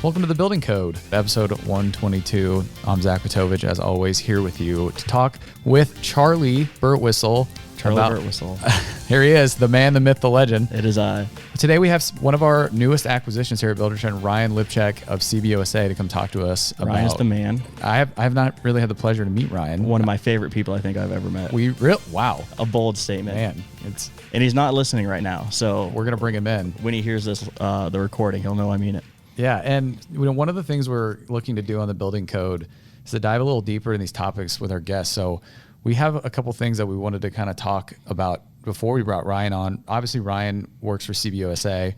Welcome to the Building Code, episode 122. I'm Zach Petovich, as always, here with you to talk with Charley Burtwhistle. Burtwhistle. Here he is, the man, the myth, the legend. It is I. Today we have one of our newest acquisitions here at Buildertrend, Ryan Lipchek of CBUSA, to come talk to us about. Ryan's the man. I have not really had the pleasure to meet Ryan. One of my favorite people I think I've ever met. Wow. A bold statement. Man, and he's not listening right now, so we're going to bring him in. When he hears this, the recording, he'll know I mean it. Yeah, and one of the things we're looking to do on the Building Code is to dive a little deeper in these topics with our guests. So we have a couple things that we wanted to kind of talk about before we brought Ryan on. Obviously, Ryan works for CBUSA.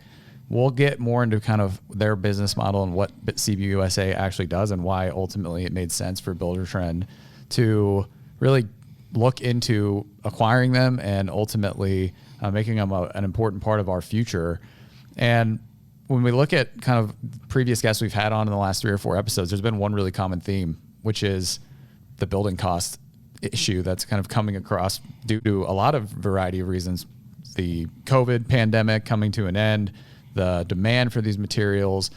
We'll get more into kind of their business model and what CBUSA actually does and why ultimately it made sense for Buildertrend to really look into acquiring them and ultimately making them an important part of our future. And when we look at kind of previous guests we've had on in the last 3 or 4 episodes, there's been one really common theme, which is the building cost issue that's kind of coming across due to a lot of variety of reasons. The COVID pandemic coming to an end, the demand for these materials.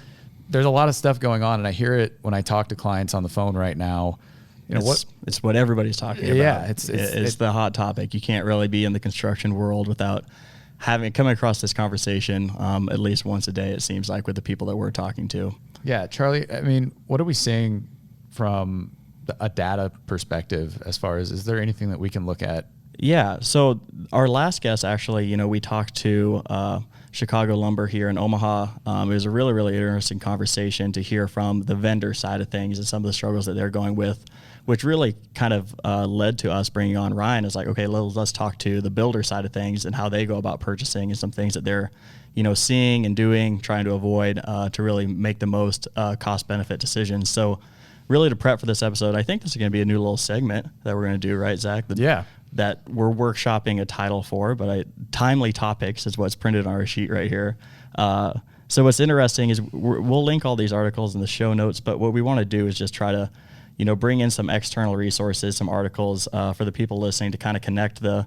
There's a lot of stuff going on, and I hear it when I talk to clients on the phone right now. It's what everybody's talking about. Yeah, it's the hot topic. You can't really be in the construction world without coming across this conversation at least once a day, it seems like, with the people that we're talking to. Yeah, Charley, I mean, what are we seeing from a data perspective as far as, is there anything that we can look at? Yeah, so our last guest, actually, we talked to Chicago Lumber here in Omaha. It was a really, really interesting conversation to hear from the vendor side of things and some of the struggles that they're going with, which really kind of led to us bringing on Ryan. It's like, okay, let's talk to the builder side of things and how they go about purchasing and some things that they're, seeing and doing, trying to avoid to really make the most cost-benefit decisions. So really, to prep for this episode, I think this is going to be a new little segment that we're going to do, right, Zach? That we're workshopping a title for, but timely topics is what's printed on our sheet right here. So what's interesting is we'll link all these articles in the show notes, but what we want to do is just try to, bring in some external resources, some articles for the people listening to kind of connect the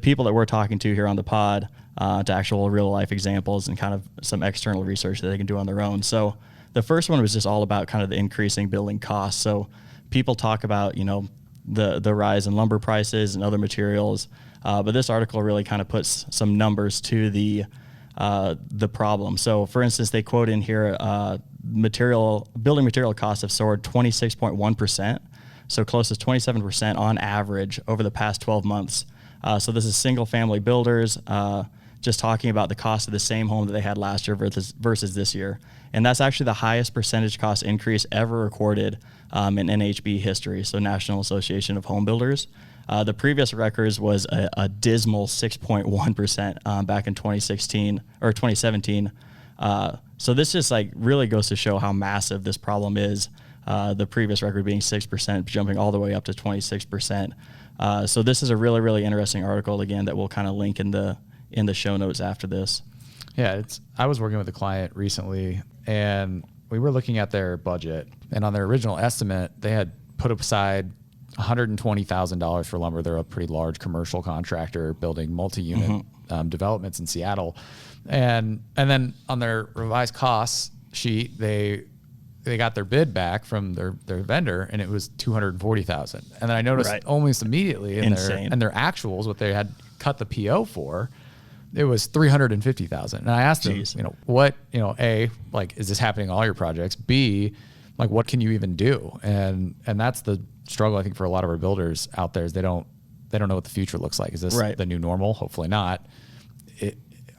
people that we're talking to here on the pod to actual real life examples and kind of some external research that they can do on their own. So the first one was just all about kind of the increasing building costs. So people talk about, the rise in lumber prices and other materials, but this article really kind of puts some numbers to the problem. So, for instance, they quote in here, building material costs have soared 26.1%, so close to 27% on average over the past 12 months. So this is single-family builders just talking about the cost of the same home that they had last year versus this year. And that's actually the highest percentage cost increase ever recorded in NHB history, so National Association of Home Builders. The previous records was a dismal 6.1% back in 2016 or 2017. So this just really goes to show how massive this problem is. The previous record being 6%, jumping all the way up to 26%. So this is a really, really interesting article, again, that we'll kind of link in the show notes after this. Yeah, I was working with a client recently, and we were looking at their budget, and on their original estimate, they had put aside $120,000 for lumber. They're a pretty large commercial contractor building multi-unit developments in Seattle, and then on their revised costs sheet, they got their bid back from their vendor, and it was $240,000. And then I noticed almost immediately in their actuals, what they had cut the PO for, it was $350,000. And I asked them, what, A, is this happening on all your projects? B, what can you even do? And that's the struggle, I think, for a lot of our builders out there, is they don't know what the future looks like. Is this the new normal? Hopefully not.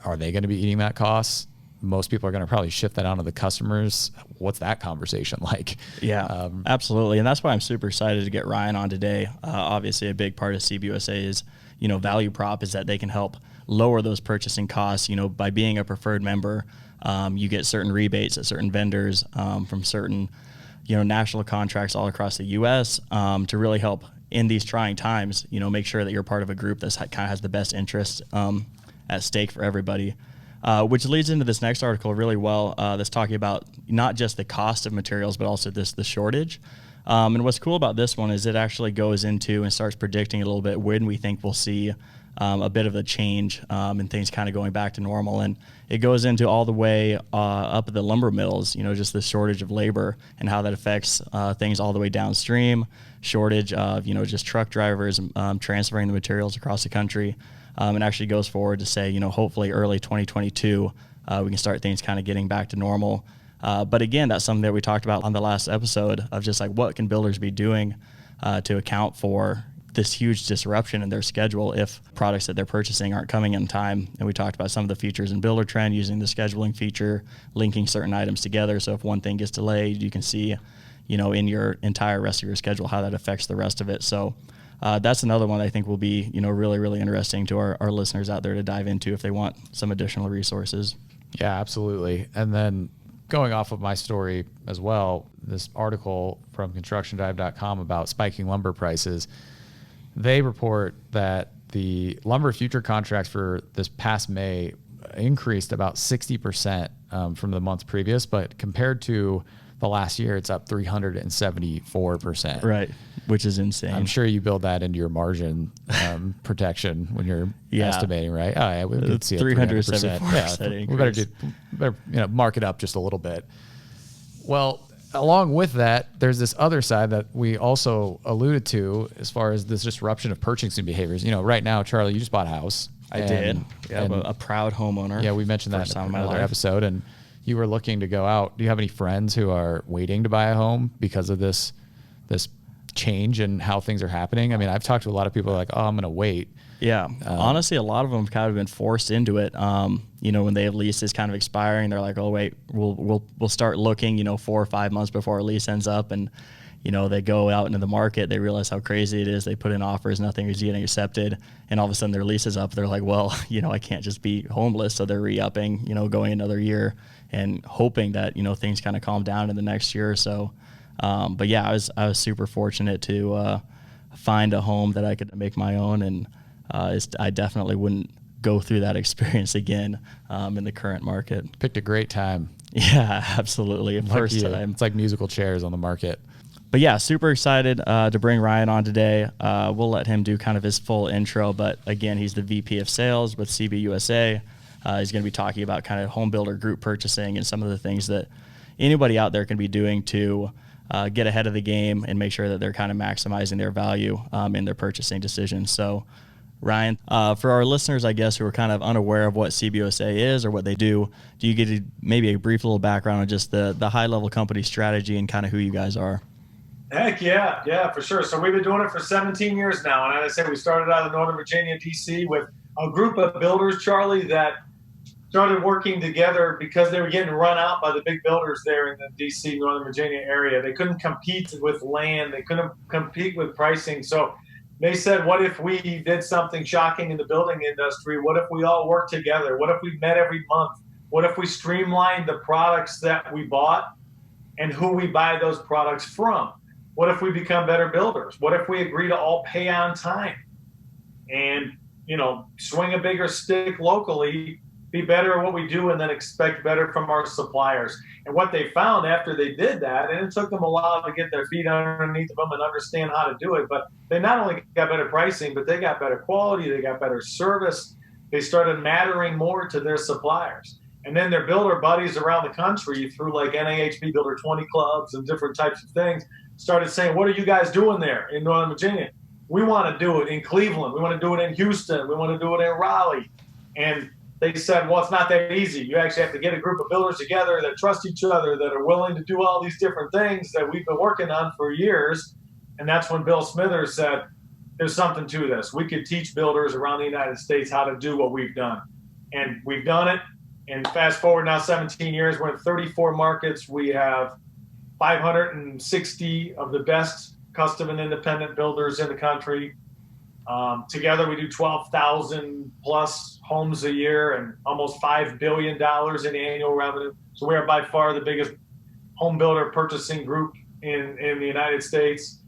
Are they going to be eating that cost? Most people are going to probably shift that onto the customers. What's that conversation like? Yeah, absolutely. And that's why I'm super excited to get Ryan on today. Obviously, a big part of CBUSA's, value prop is that they can help lower those purchasing costs. By being a preferred member, you get certain rebates at certain vendors from certain, national contracts all across the U.S. To really help in these trying times. Make sure that you're part of a group that kind of has the best interest at stake for everybody. Which leads into this next article really well, that's talking about not just the cost of materials, but also the shortage. And what's cool about this one is it actually goes into and starts predicting a little bit when we think we'll see a bit of a change and things kind of going back to normal. And it goes into all the way up at the lumber mills, just the shortage of labor and how that affects things all the way downstream, shortage of, just truck drivers transferring the materials across the country. And actually goes forward to say, hopefully early 2022, we can start things kind of getting back to normal. But again, that's something that we talked about on the last episode of just like what can builders be doing to account for this huge disruption in their schedule if products that they're purchasing aren't coming in time. And we talked about some of the features in Buildertrend using the scheduling feature, linking certain items together. So if one thing gets delayed, you can see, in your entire rest of your schedule how that affects the rest of it. So that's another one I think will be, really, really interesting to our listeners out there to dive into if they want some additional resources. Yeah, absolutely. And then going off of my story as well, this article from constructiondive.com about spiking lumber prices, they report that the lumber future contracts for this past May increased about 60% from the month previous, but compared to the last year, it's up 374%. Right, which is insane. I'm sure you build that into your margin protection when you're estimating, right? Oh, yeah, we could see a 300%. Yeah, we better mark it up just a little bit. Well, along with that, there's this other side that we also alluded to as far as this disruption of purchasing behaviors. Right now, Charlie, you just bought a house. I did. Yeah, I'm a proud homeowner. Yeah, we mentioned that in another episode. And you were looking to go out. Do you have any friends who are waiting to buy a home because of this change in how things are happening? I mean, I've talked to a lot of people like, oh, I'm going to wait. Yeah. Honestly, a lot of them have kind of been forced into it. When they have leases kind of expiring, they're like, oh, wait, we'll start looking, 4 or 5 months before our lease ends up. And, they go out into the market, they realize how crazy it is. They put in offers, nothing is getting accepted. And all of a sudden their lease is up. They're like, well, I can't just be homeless. So they're re-upping, going another year and hoping that, things kind of calm down in the next year or so. But yeah, I was super fortunate to find a home that I could make my own. And I definitely wouldn't go through that experience again in the current market. Picked a great time. Yeah, absolutely. First time. It's like musical chairs on the market. But yeah, super excited to bring Ryan on today. We'll let him do kind of his full intro. But again, he's the VP of Sales with CBUSA. He's going to be talking about kind of home builder group purchasing and some of the things that anybody out there can be doing to get ahead of the game and make sure that they're kind of maximizing their value in their purchasing decisions. So Ryan, for our listeners, I guess, who are kind of unaware of what CBUSA is or what they do you get maybe a brief little background on just the high-level company strategy and kind of who you guys are? Heck yeah, for sure. So we've been doing it for 17 years now. And as I said, we started out in Northern Virginia, D.C. with a group of builders, Charlie, that started working together because they were getting run out by the big builders there in the D.C., Northern Virginia area. They couldn't compete with land. They couldn't compete with pricing. So they said, what if we did something shocking in the building industry? What if we all worked together? What if we met every month? What if we streamlined the products that we bought and who we buy those products from? What if we become better builders? What if we agree to all pay on time and, swing a bigger stick locally, be better at what we do, and then expect better from our suppliers? And what they found after they did that, and it took them a while to get their feet underneath them and understand how to do it, but they not only got better pricing, but they got better quality, they got better service. They started mattering more to their suppliers. And then their builder buddies around the country through like NAHB Builder 20 clubs and different types of things started saying, what are you guys doing there in Northern Virginia? We want to do it in Cleveland. We want to do it in Houston. We want to do it in Raleigh. And they said, well, it's not that easy. You actually have to get a group of builders together that trust each other, that are willing to do all these different things that we've been working on for years. And that's when Bill Smithers said, there's something to this. We could teach builders around the United States how to do what we've done. And we've done it. And fast forward now 17 years, we're in 34 markets. We have 560 of the best custom and independent builders in the country. Together, we do 12,000 plus homes a year and almost $5 billion in annual revenue. So we are by far the biggest home builder purchasing group in the United States.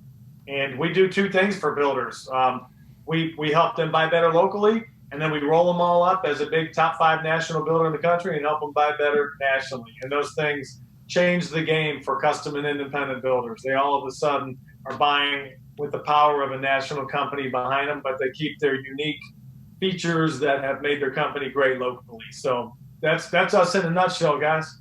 And we do two things for builders. We help them buy better locally, and then we roll them all up as a big top 5 national builder in the country and help them buy better nationally. And those things change the game for custom and independent builders. They all of a sudden are buying with the power of a national company behind them, but they keep their unique features that have made their company great locally. So that's us in a nutshell, guys.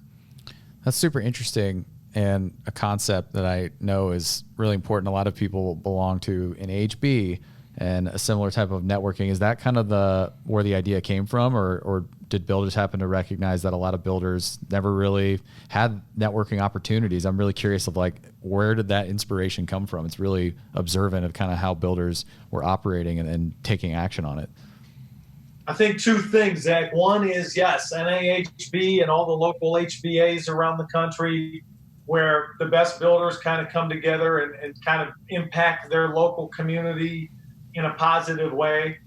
That's super interesting, and a concept that I know is really important. A lot of people belong to an HB and a similar type of networking. Is that kind of where the idea came from, or did builders happen to recognize that a lot of builders never really had networking opportunities? I'm really curious of like, where did that inspiration come from? It's really observant of kind of how builders were operating and taking action on it. I think two things, Zach. One is, yes, NAHB and all the local HBAs around the country, where the best builders kind of come together and kind of impact their local community in a positive way.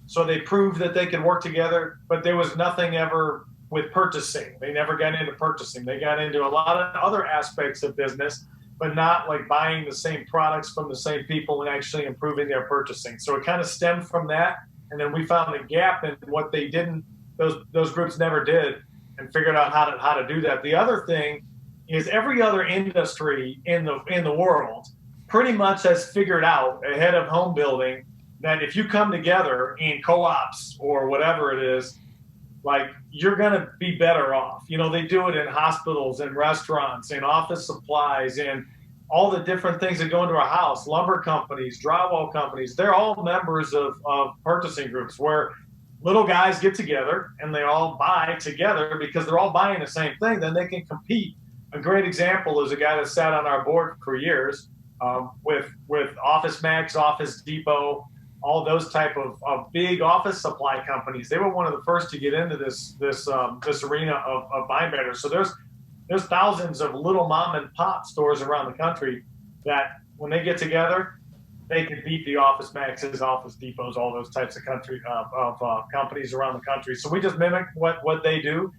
So they proved that they could work together, but there was nothing ever with purchasing. They never got into purchasing. They got into a lot of other aspects of business, but not like buying the same products from the same people and actually improving their purchasing. So it kind of stemmed from that. And then we found a gap in what they didn't, those groups never did, and figured out how to do that. The other thing is every other industry in the world pretty much has figured out ahead of home building that if you come together in co-ops or whatever it is, like, you're going to be better off. You know, they do it in hospitals and restaurants and office supplies and all the different things that go into a house, lumber companies, drywall companies. They're all members of purchasing groups where little guys get together and they all buy together because they're all buying the same thing. Then they can compete. A great example is a guy that sat on our board for years with Office Max, Office Depot, all those type of big office supply companies. They were one of the first to get into this arena of buying better. So there's thousands of little mom and pop stores around the country that when they get together, they can beat the Office Maxes, Office Depots, all those types of companies around the country. So we just mimic what they do,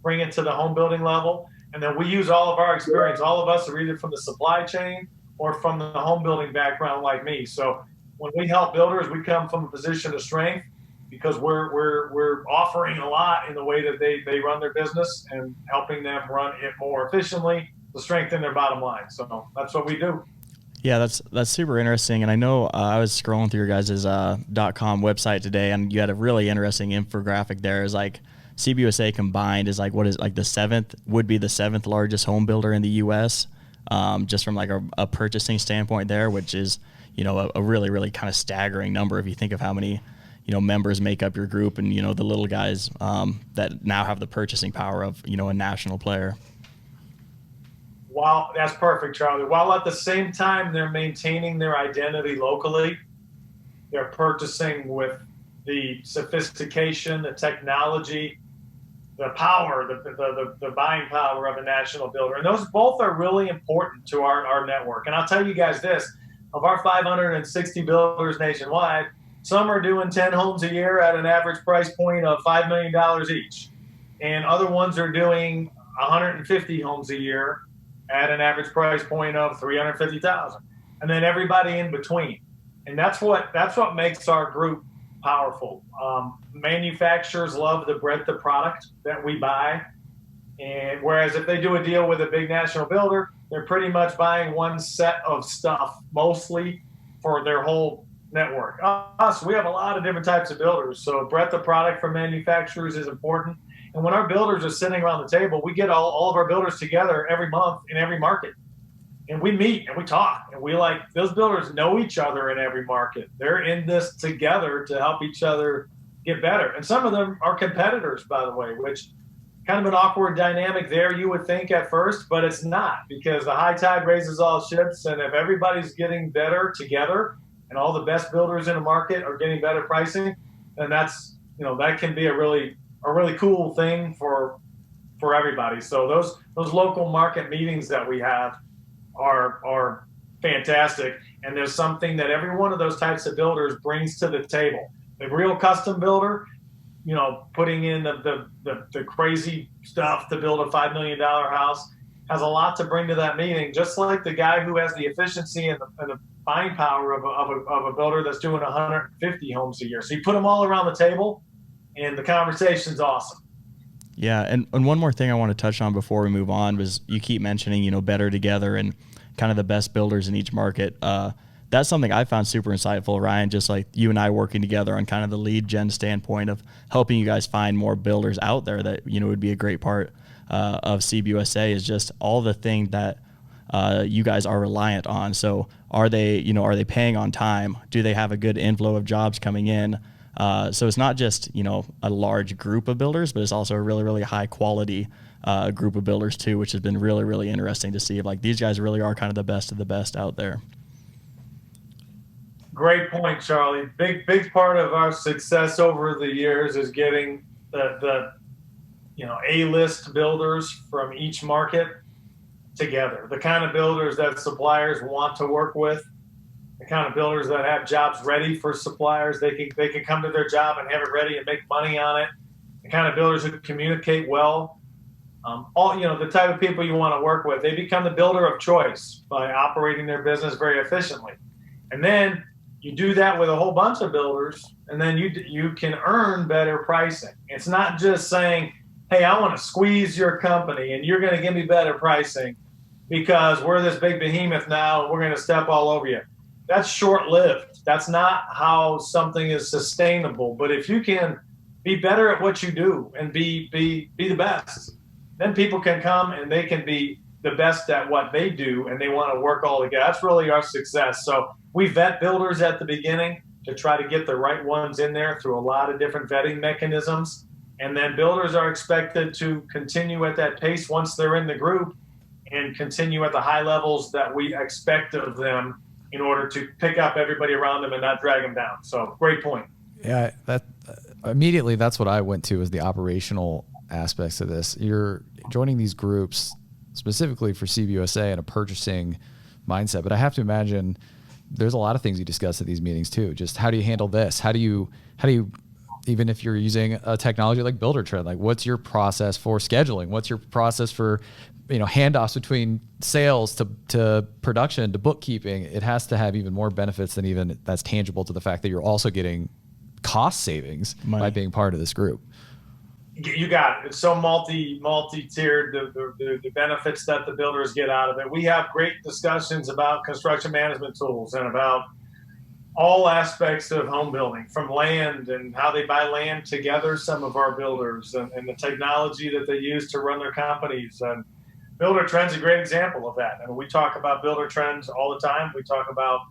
bring it to the home building level, and then we use all of our experience. All of us are either from the supply chain or from the home building background like me. So when we help builders, we come from a position of strength because we're offering a lot in the way that they run their business and helping them run it more efficiently to strengthen their bottom line. So that's what we do. Yeah, that's super interesting. And I know I was scrolling through your guys' .com website today, and you had a really interesting infographic there. It's like CBUSA combined is like, what is like the seventh largest home builder in the U.S. Just from like a purchasing standpoint there, which is, you know, a really, really kind of staggering number if you think of how many, you know, members make up your group and, you know, the little guys that now have the purchasing power of, you know, a national player. Wow, that's perfect, Charlie. While at the same time they're maintaining their identity locally, they're purchasing with the sophistication, the technology, the power, the buying power of a national builder. And those both are really important to our network. And I'll tell you guys this, of our 560 builders nationwide, some are doing 10 homes a year at an average price point of $5 million each. And other ones are doing 150 homes a year at an average price point of $350,000. And then everybody in between. And that's what makes our group powerful. Manufacturers love the breadth of product that we buy. And whereas if they do a deal with a big national builder, they're pretty much buying one set of stuff mostly for their whole network. Us, we have a lot of different types of builders. So breadth of product from manufacturers is important. And when our builders are sitting around the table, we get all of our builders together every month in every market. And we meet and we talk and those builders know each other in every market. They're in this together to help each other get better. And some of them are competitors, by the way, which kind of an awkward dynamic there, you would think at first, but it's not, because the high tide raises all ships. And if everybody's getting better together and all the best builders in the market are getting better pricing, then that's, you know, that can be a really cool thing for everybody. So those local market meetings that we have are fantastic. And there's something that every one of those types of builders brings to the table. The real custom builder, you know, putting in the crazy stuff to build a $5 million house, has a lot to bring to that meeting, just like the guy who has the efficiency and the buying power of a builder that's doing 150 homes a year. So you put them all around the table, and the conversation's awesome. Yeah, and one more thing I want to touch on before we move on was you keep mentioning, you know, better together and kind of the best builders in each market. that's something I found super insightful, Ryan, just like you and I working together on kind of the lead gen standpoint of helping you guys find more builders out there that, would be a great part of CBUSA, is just all the things that you guys are reliant on. So are they paying on time? Do they have a good inflow of jobs coming in? So it's not just, a large group of builders, but it's also a really, really high quality group of builders too, which has been really, really interesting to see. Like, these guys really are kind of the best of the best out there. Great point, Charlie. Big part of our success over the years is getting the A-list builders from each market together. The kind of builders that suppliers want to work with, the kind of builders that have jobs ready for suppliers. They can come to their job and have it ready and make money on it. The kind of builders who communicate well. The type of people you want to work with. They become the builder of choice by operating their business very efficiently. And then you do that with a whole bunch of builders, and then you can earn better pricing. It's not just saying, hey, I want to squeeze your company and you're going to give me better pricing because we're this big behemoth now and we're going to step all over you. That's short-lived. That's not how something is sustainable. But if you can be better at what you do and be the best, then people can come and they can be the best at what they do, and they want to work all together. That's really our success. So we vet builders at the beginning to try to get the right ones in there through a lot of different vetting mechanisms. And then builders are expected to continue at that pace once they're in the group and continue at the high levels that we expect of them in order to pick up everybody around them and not drag them down. So great point. Yeah, immediately that's what I went to, is the operational aspects of this. You're joining these groups specifically for CBUSA and a purchasing mindset, but I have to imagine there's a lot of things you discuss at these meetings too. Just how do you handle this? How do you, even if you're using a technology like Buildertrend, like what's your process for scheduling? What's your process for, handoffs between sales to production to bookkeeping? It has to have even more benefits than even that's tangible to the fact that you're also getting cost savings by being part of this group. You got it. It's so multi-tiered, the benefits that the builders get out of it. We have great discussions about construction management tools and about all aspects of home building, from land and how they buy land together, some of our builders, and the technology that they use to run their companies. And Buildertrend's a great example of that. And we talk about Buildertrend all the time. We talk about,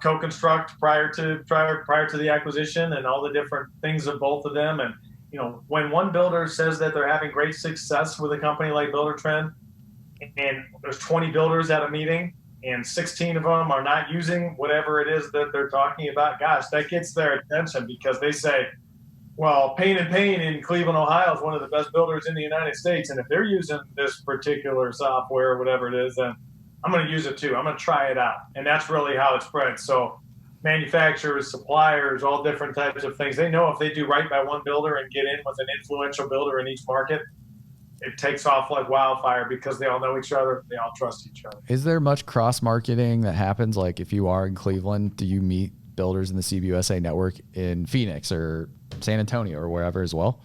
co-construct prior to the acquisition and all the different things of both of them. And when one builder says that they're having great success with a company like Buildertrend, and there's 20 builders at a meeting and 16 of them are not using whatever it is that they're talking about, gosh, that gets their attention, because they say, well, Payne & Payne in Cleveland, Ohio is one of the best builders in the United States. And if they're using this particular software or whatever it is, then I'm going to use it too. I'm going to try it out. And that's really how it spreads. So manufacturers, suppliers, all different types of things. They know if they do right by one builder and get in with an influential builder in each market, it takes off like wildfire because they all know each other. They all trust each other. Is there much cross-marketing that happens? Like if you are in Cleveland, do you meet builders in the CBUSA network in Phoenix or San Antonio or wherever as well?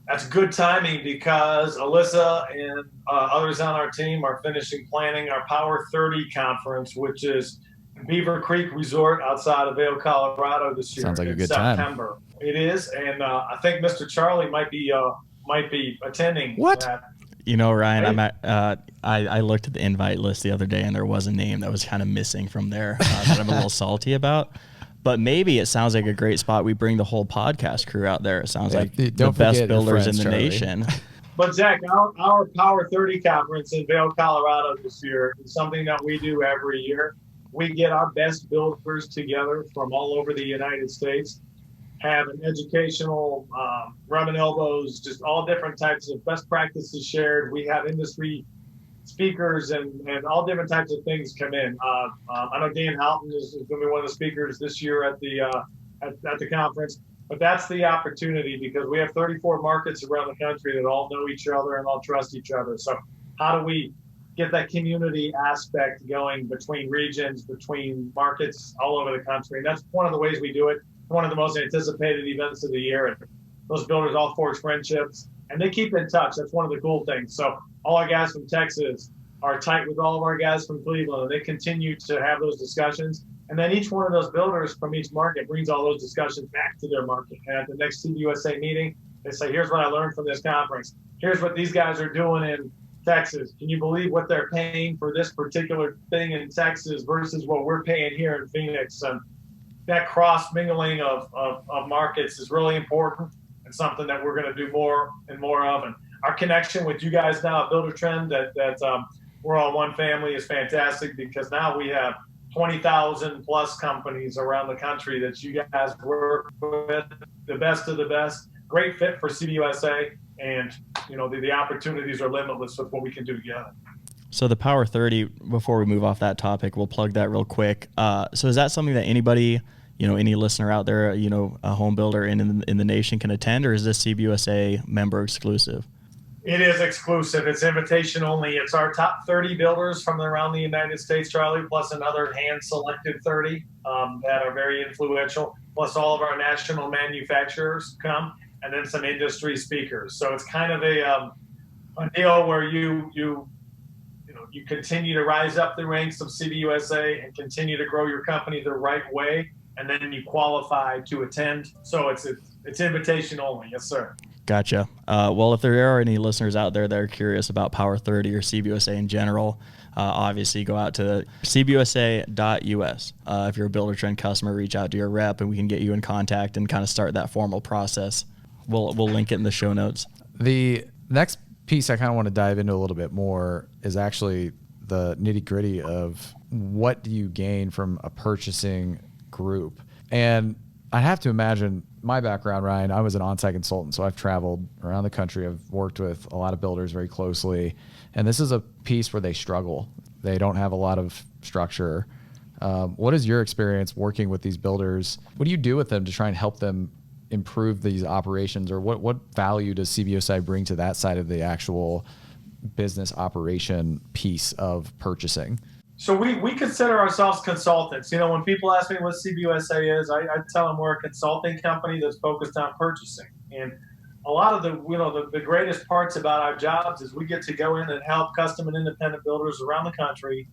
That's good timing, because Alyssa and others on our team are finishing planning our Power 30 conference, which is Beaver Creek Resort outside of Vail, Colorado this year. Sounds like a good September. time. It is, and I think Mr. Charley might be attending. What? That. Ryan, I looked at the invite list the other day, and there was a name that was kind of missing from there that I'm a little salty about. But maybe it sounds like a great spot. We bring the whole podcast crew out there. It sounds like the best builders in the nation. But Zach, our Power 30 conference in Vail, Colorado this year is something that we do every year. We get our best builders together from all over the United States, have an educational rubbing elbows, just all different types of best practices shared. We have industry speakers and all different types of things come in. I know Dan Houghton is going to be one of the speakers this year at the conference. But that's the opportunity, because we have 34 markets around the country that all know each other and all trust each other. So how do we get that community aspect going between regions, between markets all over the country? And that's one of the ways we do it. One of the most anticipated events of the year. And those builders all forge friendships and they keep in touch. That's one of the cool things. So all our guys from Texas, are tight with all of our guys from Cleveland, and they continue to have those discussions. And then each one of those builders from each market brings all those discussions back to their market. And at the next CBUSA meeting, they say, here's what I learned from this conference. Here's what these guys are doing in Texas. Can you believe what they're paying for this particular thing in Texas versus what we're paying here in Phoenix? And that cross mingling of markets is really important and something that we're going to do more and more of. And our connection with you guys now at Buildertrend, that we're all one family, is fantastic, because now we have 20,000 plus companies around the country that you guys work with, the best of the best. Great fit for CBUSA, and the opportunities are limitless with what we can do together. So the Power 30, before we move off that topic, we'll plug that real quick. So is that something that anybody, any listener out there, a home builder in the nation can attend, or is this CBUSA member exclusive? It is exclusive. It's invitation only. It's our top 30 builders from around the United States, Charlie, plus another hand-selected 30 that are very influential, plus all of our national manufacturers come, and then some industry speakers. So it's kind of a deal where you continue to rise up the ranks of CBUSA and continue to grow your company the right way, and then you qualify to attend. So it's invitation only. Yes, sir. Gotcha. Well, if there are any listeners out there that are curious about Power 30 or CBUSA in general, obviously go out to cbusa.us. If you're a Buildertrend customer, reach out to your rep and we can get you in contact and kind of start that formal process. We'll link it in the show notes. The next piece I kind of want to dive into a little bit more is actually the nitty gritty of what do you gain from a purchasing group. And I have to imagine, my background, Ryan, I was an on-site consultant, so I've traveled around the country. I've worked with a lot of builders very closely, and this is a piece where they struggle. They don't have a lot of structure. What is your experience working with these builders? What do you do with them to try and help them improve these operations, or what value does CBUSA bring to that side of the actual business operation piece of purchasing? So we consider ourselves consultants. When people ask me what CBUSA is, I tell them we're a consulting company that's focused on purchasing. And a lot of the greatest parts about our jobs is we get to go in and help custom and independent builders around the country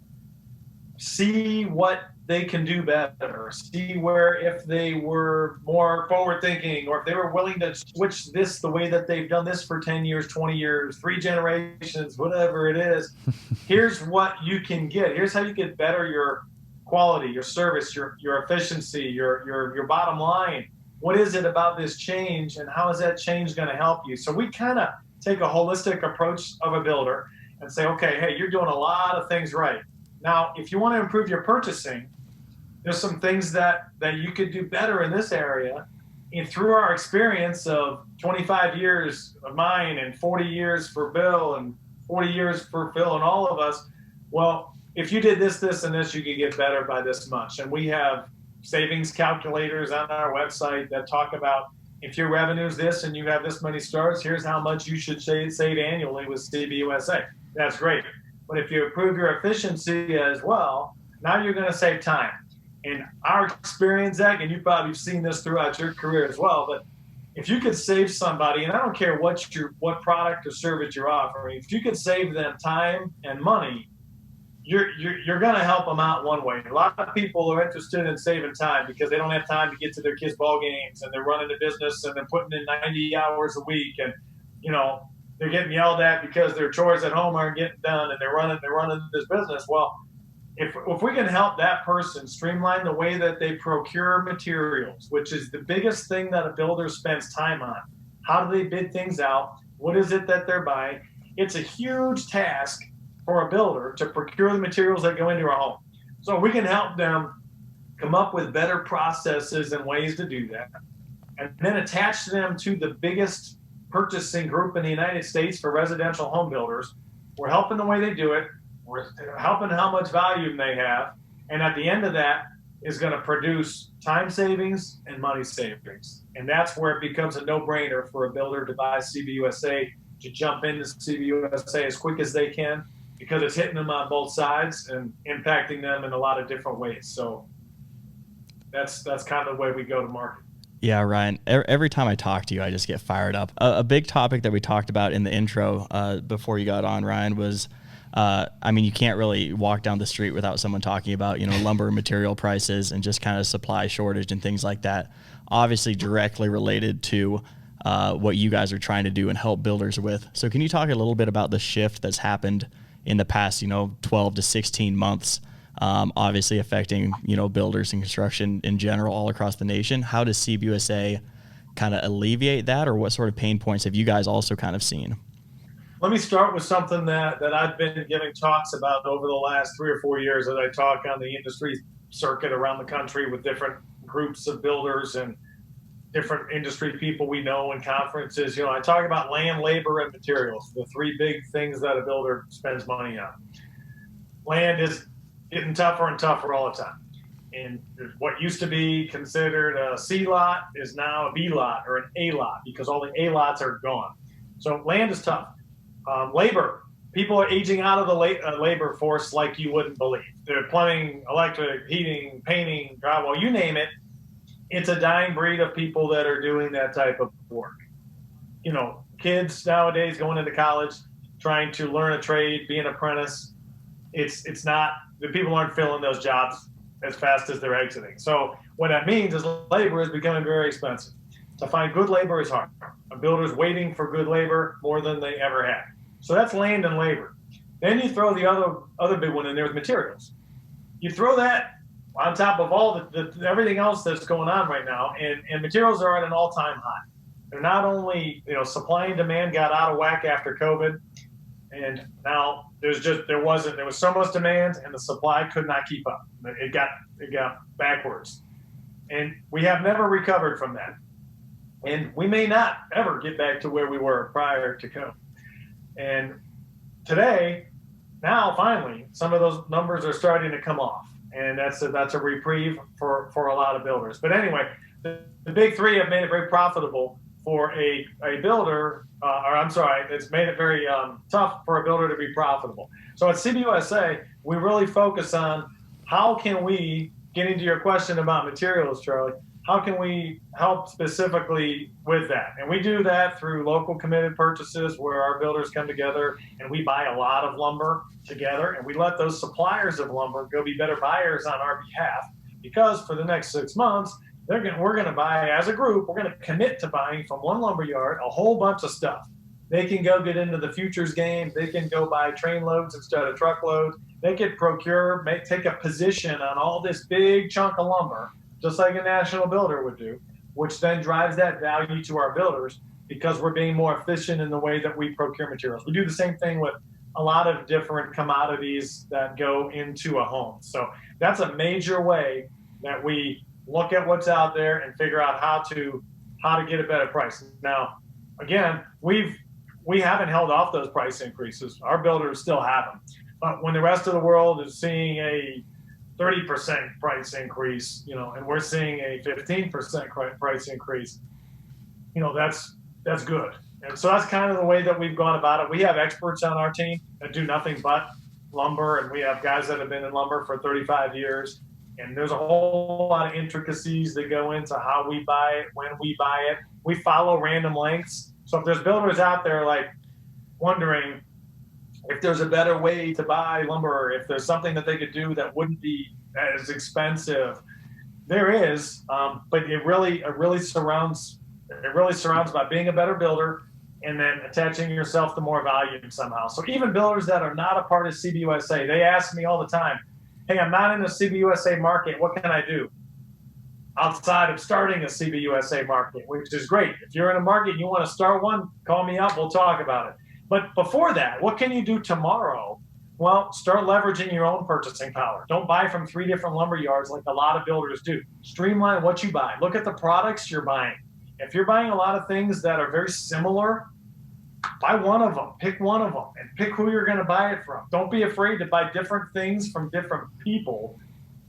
see what they can do better, see where, if they were more forward thinking, or if they were willing to switch this the way that they've done this for 10 years, 20 years, 3 generations, whatever it is, here's what you can get. Here's how you get better your quality, your service, your efficiency, your bottom line. What is it about this change, and how is that change going to help you? So we kind of take a holistic approach of a builder and say, okay, hey, you're doing a lot of things right. Now, if you want to improve your purchasing, there's some things that you could do better in this area. And through our experience of 25 years of mine and 40 years for Bill and 40 years for Phil and all of us, well, if you did this, this, and this, you could get better by this much. And we have savings calculators on our website that talk about, if your revenue is this and you have this many starts, here's how much you should save annually with CBUSA. That's great. But if you improve your efficiency as well, now you're going to save time. In our experience, Zach, and you've probably seen this throughout your career as well, but if you could save somebody, and I don't care what product or service you're offering, if you could save them time and money, you're going to help them out one way. A lot of people are interested in saving time because they don't have time to get to their kids' ball games, and they're running a business and they're putting in 90 hours a week, and they're getting yelled at because their chores at home aren't getting done, and they're running this business. Well, if we can help that person streamline the way that they procure materials, which is the biggest thing that a builder spends time on. How do they bid things out? What is it that they're buying? It's a huge task for a builder to procure the materials that go into a home. So we can help them come up with better processes and ways to do that, and then attach them to the biggest purchasing group in the United States for residential home builders. We're helping the way they do it. We're helping how much volume they have. And at the end of that is going to produce time savings and money savings. And that's where it becomes a no-brainer for a builder to buy CBUSA, to jump into CBUSA as quick as they can, because it's hitting them on both sides and impacting them in a lot of different ways. So that's kind of the way we go to market. Yeah, Ryan, every time I talk to you, I just get fired up. A big topic that we talked about in the intro before you got on, Ryan, was I mean, you can't really walk down the street without someone talking about, lumber material prices and just kind of supply shortage and things like that. Obviously directly related to what you guys are trying to do and help builders with. So can you talk a little bit about the shift that's happened in the past, 12 to 16 months, obviously affecting, builders and construction in general all across the nation? How does CBUSA kind of alleviate that, or what sort of pain points have you guys also kind of seen? Let me start with something that I've been giving talks about over the last 3 or 4 years as I talk on the industry circuit around the country with different groups of builders and different industry people we know in conferences. I talk about land, labor, and materials, the 3 big things that a builder spends money on. Land is getting tougher and tougher all the time. And what used to be considered a C lot is now a B lot or an A lot because all the A lots are gone. So land is tough. Labor, people are aging out of the labor force like you wouldn't believe. They're plumbing, electric, heating, painting, drywall, you name it. It's a dying breed of people that are doing that type of work. Kids nowadays going into college, trying to learn a trade, be an apprentice. It's not, the people aren't filling those jobs as fast as they're exiting. So what that means is labor is becoming very expensive. To find good labor is hard. A builder's waiting for good labor more than they ever had. So that's land and labor. Then you throw the other big one in there with materials. You throw that on top of all the everything else that's going on right now, and materials are at an all-time high. They're not only, supply and demand got out of whack after COVID, and now there was so much demand and the supply could not keep up. It got backwards. And we have never recovered from that. And we may not ever get back to where we were prior to COVID. And today, now finally, some of those numbers are starting to come off. And that's a reprieve for a lot of builders. But anyway, the big 3 have made it very profitable for a builder, it's made it very tough for a builder to be profitable. So at CBUSA, we really focus on how can we, getting to your question about materials, Charlie, how can we help specifically with that? And we do that through local committed purchases where our builders come together and we buy a lot of lumber together and we let those suppliers of lumber go be better buyers on our behalf, because for the next 6 months, we're going to buy, as a group, we're going to commit to buying from one lumber yard a whole bunch of stuff. They can go get into the futures game. They can go buy train loads instead of truckloads. They could procure, take a position on all this big chunk of lumber, just like a national builder would do, which then drives that value to our builders because we're being more efficient in the way that we procure materials. We do the same thing with a lot of different commodities that go into a home. So that's a major way that we look at what's out there and figure out how to get a better price. Now, again, we haven't held off those price increases. Our builders still have them. But when the rest of the world is seeing a 30% price increase, and we're seeing a 15% price increase, that's good. And so that's kind of the way that we've gone about it. We have experts on our team that do nothing but lumber, and we have guys that have been in lumber for 35 years. And there's a whole lot of intricacies that go into how we buy it, when we buy it. We follow random lengths. So if there's builders out there wondering if there's a better way to buy lumber, or if there's something that they could do that wouldn't be as expensive, there is. But it really surrounds by being a better builder and then attaching yourself to more value somehow. So even builders that are not a part of CBUSA, they ask me all the time, hey, I'm not in the CBUSA market. What can I do? Outside of starting a CBUSA market, which is great. If you're in a market and you want to start one, call me up. We'll talk about it. But before that, what can you do tomorrow? Well, start leveraging your own purchasing power. Don't buy from 3 different lumber yards like a lot of builders do. Streamline what you buy. Look at the products you're buying. If you're buying a lot of things that are very similar, buy one of them, pick one of them, and pick who you're going to buy it from. Don't be afraid to buy different things from different people.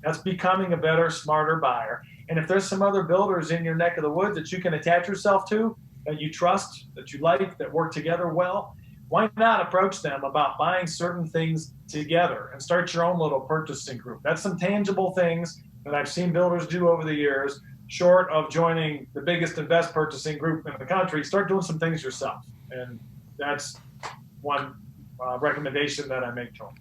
That's becoming a better, smarter buyer. And if there's some other builders in your neck of the woods that you can attach yourself to, that you trust, that you like, that work together well, why not approach them about buying certain things together and start your own little purchasing group? That's some tangible things that I've seen builders do over the years. Short of joining the biggest and best purchasing group in the country, start doing some things yourself. And that's one recommendation that I make to them.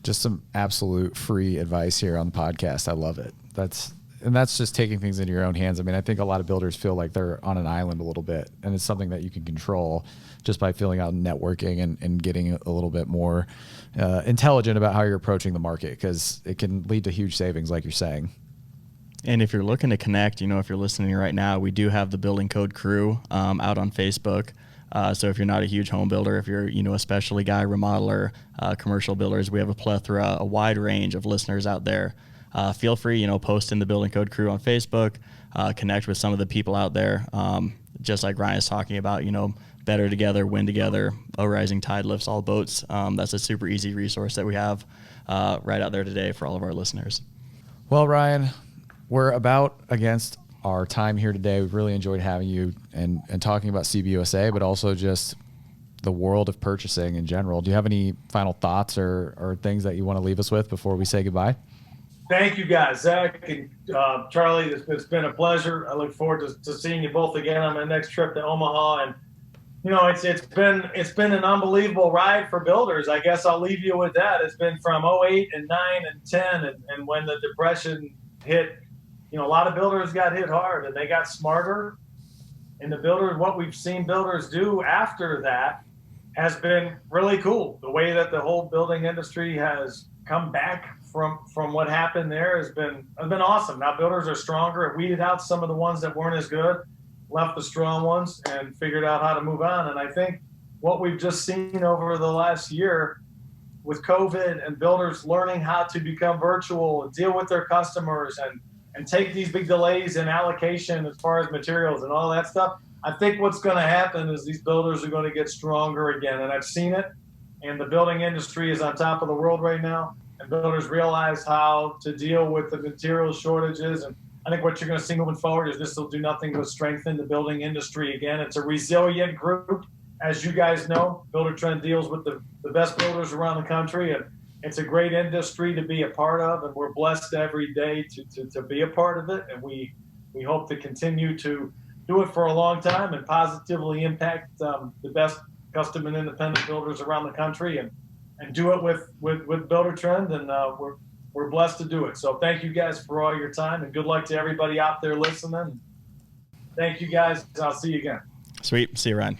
Just some absolute free advice here on the podcast. I love it. That's just taking things into your own hands. I mean, I think a lot of builders feel like they're on an island a little bit, and it's something that you can control just by filling out and networking and getting a little bit more intelligent about how you're approaching the market, because it can lead to huge savings, like you're saying. And if you're looking to connect, if you're listening right now, we do have the Building Code crew out on Facebook. So if you're not a huge home builder, if you're, a specialty guy, remodeler, commercial builders, we have a plethora, a wide range of listeners out there. Feel free, post in the Building Code crew on Facebook, connect with some of the people out there. Just like Ryan is talking about, better together, win together, a rising tide lifts all boats. That's a super easy resource that we have right out there today for all of our listeners. Well, Ryan, we're about against our time here today. We've really enjoyed having you and talking about CBUSA, but also just the world of purchasing in general. Do you have any final thoughts or things that you want to leave us with before we say goodbye? Thank you, guys. Zach and Charlie, it's been a pleasure. I look forward to seeing you both again on my next trip to Omaha. And it's been an unbelievable ride for builders. I guess I'll leave you with that. It's been from 08 and 9 and 10, and when the Depression hit, a lot of builders got hit hard, and they got smarter. And what we've seen builders do after that has been really cool. The way that the whole building industry has come back from what happened there has been awesome. Now builders are stronger. It weeded out some of the ones that weren't as good, left the strong ones, and figured out how to move on. And I think what we've just seen over the last year with COVID and builders learning how to become virtual and deal with their customers and take these big delays in allocation as far as materials and all that stuff, I think what's going to happen is these builders are going to get stronger again. And I've seen it, and the building industry is on top of the world right now, and builders realize how to deal with the material shortages. And I think what you're going to see moving forward is this will do nothing but strengthen the building industry again. It's a resilient group. As you guys know, Buildertrend deals with the best builders around the country, and it's a great industry to be a part of, and we're blessed every day to be a part of it. And we hope to continue to do it for a long time and positively impact the best custom and independent builders around the country, and do it with Buildertrend. And we're blessed to do it. So thank you guys for all your time, and good luck to everybody out there listening. Thank you guys. I'll see you again. Sweet. See you, Ryan.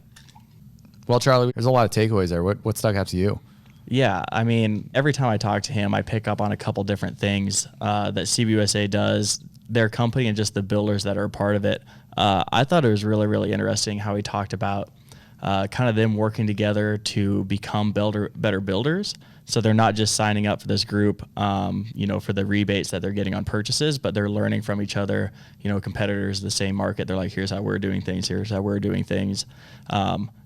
Well, Charlie, there's a lot of takeaways there. What stuck out to you? Yeah, I mean, every time I talk to him, I pick up on a couple different things that CBUSA does, their company, and just the builders that are a part of it. I thought it was really, really interesting how he talked about kind of them working together to become better builders. So they're not just signing up for this group, for the rebates that they're getting on purchases, but they're learning from each other, competitors in the same market. They're like, here's how we're doing things. Here's how we're doing things.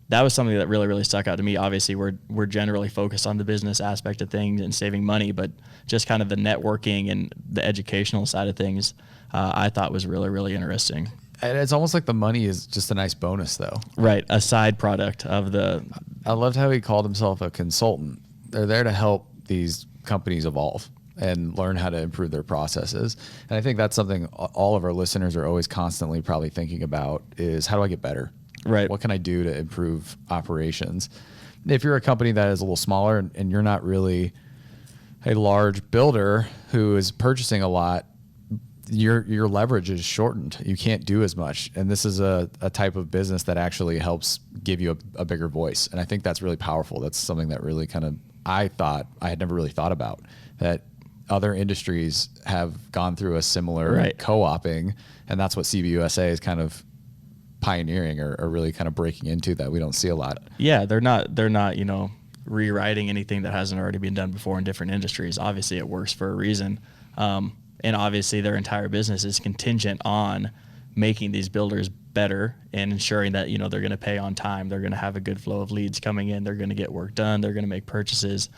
That was something that really, really stuck out to me. Obviously, we're generally focused on the business aspect of things and saving money, but just kind of the networking and the educational side of things, I thought was really, really interesting. And it's almost like the money is just a nice bonus, though. Right, a side product of the... I loved how he called himself a consultant. They're there to help these companies evolve and learn how to improve their processes. And I think that's something all of our listeners are always constantly probably thinking about is, how do I get better? Right. What can I do to improve operations? If you're a company that is a little smaller and you're not really a large builder who is purchasing a lot, your leverage is shortened. You can't do as much. And this is a type of business that actually helps give you a bigger voice. And I think that's really powerful. That's something that really I thought I had never really thought about, that other industries have gone through a similar co-oping, and that's what CBUSA is kind of pioneering or really kind of breaking into, that we don't see a lot. Yeah, they're not rewriting anything that hasn't already been done before in different industries. Obviously, it works for a reason. And obviously, their entire business is contingent on making these builders better and ensuring that, they're going to pay on time. They're going to have a good flow of leads coming in. They're going to get work done. They're going to make purchases.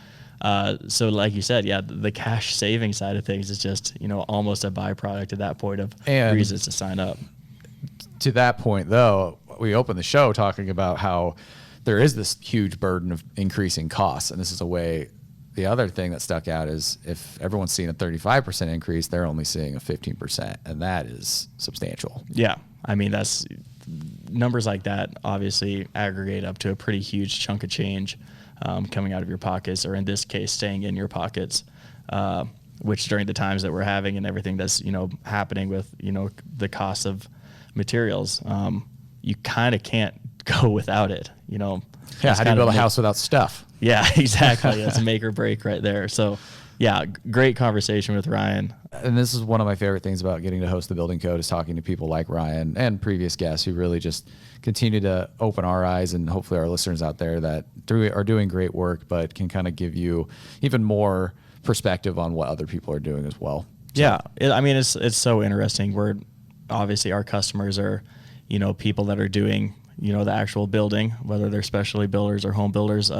So like you said, yeah, the cash saving side of things is just, almost a byproduct at that point of reasons to sign up. To that point, though, we opened the show talking about how there is this huge burden of increasing costs. And this is a way, the other thing that stuck out is if everyone's seeing a 35% increase, they're only seeing a 15%. And that is substantial. Yeah. I mean, that's numbers like that obviously aggregate up to a pretty huge chunk of change coming out of your pockets, or in this case, staying in your pockets. Which during the times that we're having and everything that's happening with the cost of materials, you kind of can't go without it. Yeah, how do you build a house without stuff? Yeah, exactly. It's make or break right there. So, yeah, great conversation with Ryan. And this is one of my favorite things about getting to host the Building Code, is talking to people like Ryan and previous guests who really just continue to open our eyes, and hopefully our listeners out there that are doing great work, but can kind of give you even more perspective on what other people are doing as well. So. Yeah, it's so interesting. Obviously our customers are, people that are doing, the actual building, whether they're specialty builders or home builders,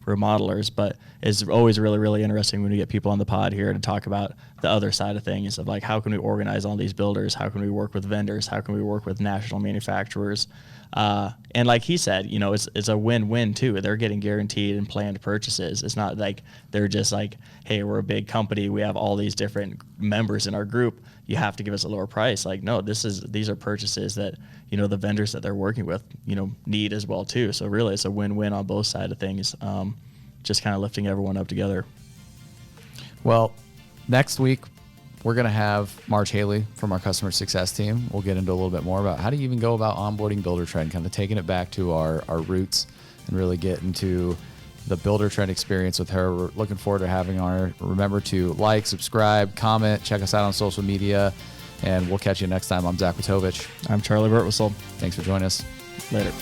remodelers. But it's always really, really interesting when we get people on the pod here to talk about the other side of things, of like, how can we organize all these builders? How can we work with vendors? How can we work with national manufacturers? And like he said, it's a win-win too. They're getting guaranteed and planned purchases. It's not like they're just like, hey, we're a big company, we have all these different members in our group, you have to give us a lower price. Like, no, these are purchases that, the vendors that they're working with, need as well too. So really it's a win-win on both sides of things. Just kind of lifting everyone up together. Well, next week, we're going to have Marge Haley from our customer success team. We'll get into a little bit more about how do you even go about onboarding Buildertrend, kind of taking it back to our roots and really get into the Buildertrend experience with her. We're looking forward to having her. Remember to like, subscribe, comment, check us out on social media, and we'll catch you next time. I'm Zach Witovich. I'm Charlie Burtwhistle. Thanks for joining us. Later.